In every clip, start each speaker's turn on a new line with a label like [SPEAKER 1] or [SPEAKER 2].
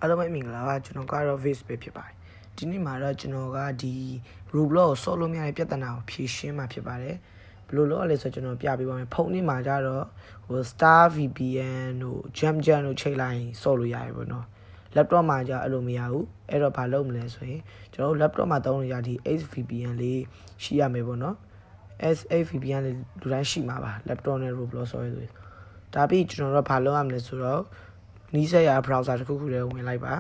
[SPEAKER 1] အားလုံးပဲမင်္ဂလာပါကျွန်တော်ကတော့ Face ပဲဖြစ်ပါတယ်ဒီနေ့မှာတော့ကျွန်တော်ကဒီ Roblox ကိုဆော့လို့မရတဲ့ပြဿနာကိုဖြေရှင်းမှာဖြစ်ပါတယ်ဘယ်လိုလုပ်ရလဲဆိုတော့ကျွန်တော်ပြပေးပါမယ်ဖုန်းထဲမှာကြတော့ဟို Star VPN တို့ Jam တို့ချိန်လိုက်ဆော့လို့ရတယ်ပေါ့နော် laptop မှာကြအဲ့လိုမရဘူးအဲ့တော့ဘာလုပ်မလဲဆိုရင်ကျွန်တော်တို့ laptop မှာသုံးလို့ရဒီ HVPN လေးရှိရမယ်ပေါ့နော် HVPN လေးလူတိုင်းရှိမှာပါ laptop နဲ့ Roblox ဆော့ရဆိုဒါပြီးကျွန်တော်တို့ဘာလုပ်ရမလဲဆိုတော့နီးစပ်ရာ browser တစ်ခုခုလည်းဝင်လိုက်ပါ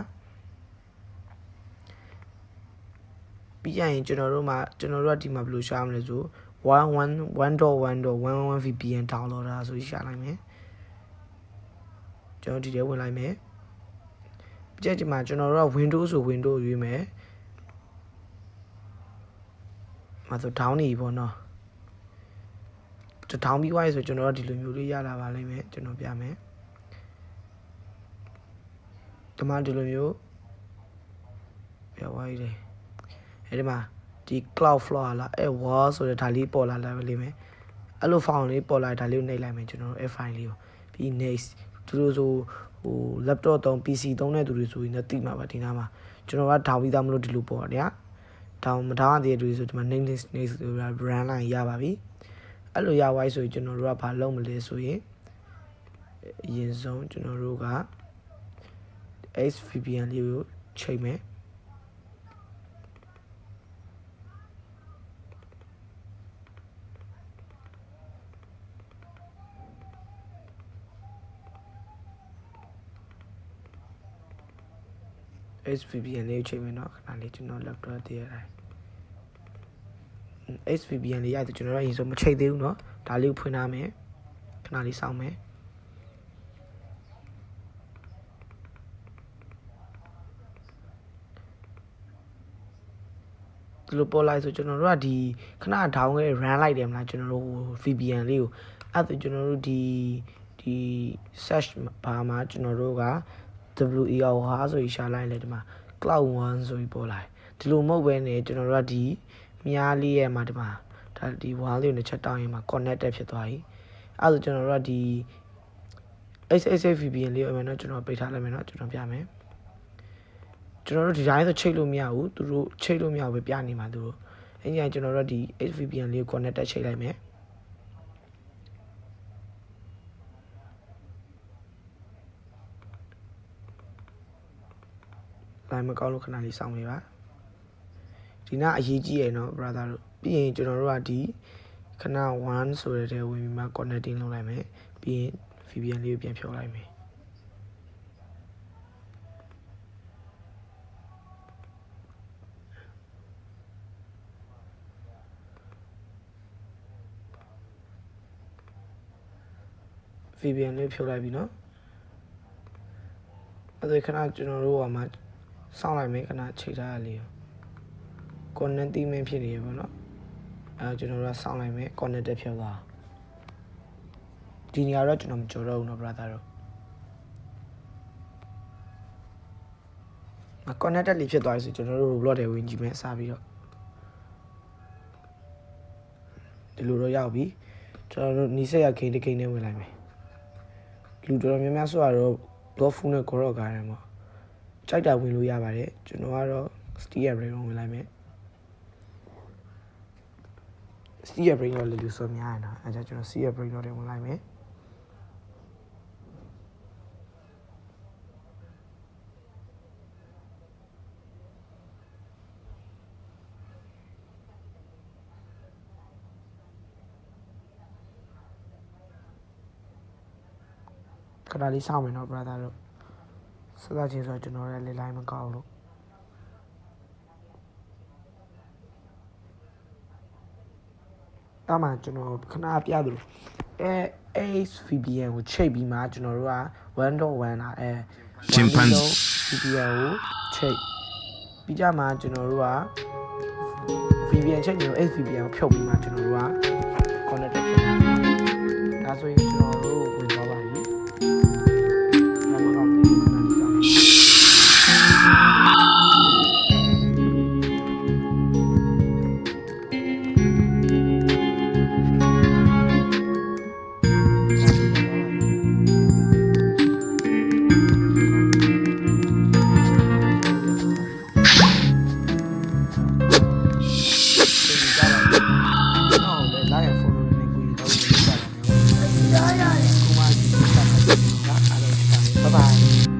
[SPEAKER 1] ပြီးရင်ကျွန်တော်တို့ကဒီမှာဘယ်လိုရှာမလဲဆို1.1.1.11 VPN downloader ဆိုရှာလိုက်မယ်ကျွန်တော်ဒီထဲဝင်လိုက်မယ်ပြီးရင်ဒီမှာကျွန်တော်တို့က Windows ဆို Windows ရွေးမယ်မှာဆို down နေပြီပေါ့နော်down ပြီးသွားပြီဆိုကျွန်တော်တို့ဒီလိုမျိုးလေးရလာပါလိမ့်မယ်ကျွန်တော်ပြမယ်ဒီမှာဒီလိုမျိုးပြသွားရည်အဲဒီမှာဒီ cloud floor လားအဲ wall ဆိုတဲ့ဒါလေးပေါ်လာလိုက်လိမ့်မယ်အဲ့လို file လေးပေါ်လာဒါလေးကိုနှိပ်လိုက်မယ်ကျွန်တော်တို့ file လေးကိုပြီး next သူတို့ဆိုဟို laptop သုံး PC သုံးတဲ့သူတွေဆိုရင်လည်းသိမှာပါဒီနားမှာကျွန်တော်ကထောင်ပြီးသားမလို့ဒီလိုပေါ်တယ်တောင်းမထောင်ရသေးတဲ့သူတွေဆိုဒီမှာ next run လိုက်ရပါပြီအဲ့လိုရသွားပြီဆိုရင်ကျွန်တော်တို့ကဘာလုပ်မလဲဆိုရင်အရင်ဆုံးကျွန်တော်တို့က HVPN လေးကိုချိန်မယ်HVPN လေးကိုချိန်မယ်နော်ခဏလေးကျွန်တော် laptop တည်ရတယ်HVPN လေးရတယ်ကျွန်တော်တို့အရင်ဆုံးမချိန်သေးဘူးနော်ဒါလေးကိုဖွင့်ထားမယ်ခဏလေးစောင့်မယ်ဒီလိုပေါ်လိုက်ဆိုကျွန်တော်တို့ကဒီခဏ down ခဲ့ run လိုက်တယ်မလားကျွန်တော်တို့ VPN လေးကိုအဲ့ဒါကျွန်တော်တို့ဒီ search bar မှာကျွန်တော်တို့က WER ဟာဆိုပြီးရှာလိုက်လေဒီမှာ cloud 1ဆိုပြီးပေါ်လာဒီလိုမဟုတ်ပဲねကျွန်တော်တို့ကဒီမြားလေးရဲ့မှာဒီမှာဒါဒီ wall လေးကိုတစ်ချက်တောင်းရင်မှာ connected ဖြစ်သွားပြီအဲ့ဒါကျွန်တော်တို့ကဒီ HVPN လေးကိုအမှန်တော့ကျွန်တော်ပိတ်ထားလိုက်မယ်เนาะကျွန်တော်ပြမယ်ကျွန်တော်တို့ဒီတိုင်းဆိုချိန်လို့မရဘူးသူတို့ချိန်လို့မရဘူးပဲပြနေမှာသူတို့အဲ့ဒီကျွန်တော်တို့ဒီ HVPN လေးကို connected ချိန်လိုက်မယ်တိုင်းမကောင်းလို့ခဏလေးစောင့်နေပါဒီနာအရေးကြီးရယ်နော် brother တို့ပြီးရင်ကျွန်တော်တို့ကဒီခဏ1ဆိုတဲ့ဝင်ပြီးမှ connecting လုပ်လိုက်မယ်ပြီးရင် VPN လေးကိုပြန်ဖြုတ်လိုက်မယ်VPN လေးဖြုတ်လိုက်ပြီနော်အဲ့ဒါခဏကျွန်တော်တို့ကမှစောင့်လိုက်မယ်ခဏချိန်ထားရလေး connecting မဖြစ်နေရပါတော့အဲကျွန်တော်တို့ကစောင့်လိုက်မယ် connected ဖြစ်သွားဒီနေရာတော့ကျွန်တော်မကြော်တော့ဘူးเนาะ brother တို့connected လေးဖြစ်သွားပြီဆိုကျွန်တော်တို့ Roblox တွေဝင်ကြည့်မယ်စပြီးတော့ဒီလိုတော့ရောက်ပြီကျွန်တော်တို့နီးစက်ရဂိမ်းတစ်ဂိမ်းနဲ့ဝင်လိုက်မယ်လူတော်များများဆိုတော့ block full နဲ့ခေါ်တော့ကားတယ်ပေါ့ကြိုက်တာဝင်လို့ရပါတယ်ကျွန်တော်ကတော့ steer brain ဝင်လိုက်မယ် steer brain တော့လူဆိုများနေတာအဲဒါကျွန်တော် steer brain တော့ဝင်လိုက်မယ်ခဏလေးစောင့်မယ်နော် brother တို့စသချင်းဆိုကျွန်တော်လည်းလေလိုက်မကောက်လို့တာမှကျွန်တော်ခဏပြသလိုHVPN ကိုချိန်ပြီးမှကျွန်တော်တို့က 1.1 လာchimpanzee VPN ကိုချိန်ပြီးကြမှာကျွန်တော်တို့က VPN ချိန်နေတော့ HVPN ကိုဖြုတ်ပြီးမှကျွန်တော်တို့က connect ဖြစ်တယ်ဒါဆိုရင်ကျွန်တော်တို့ဝင်သွားပါပြီ bye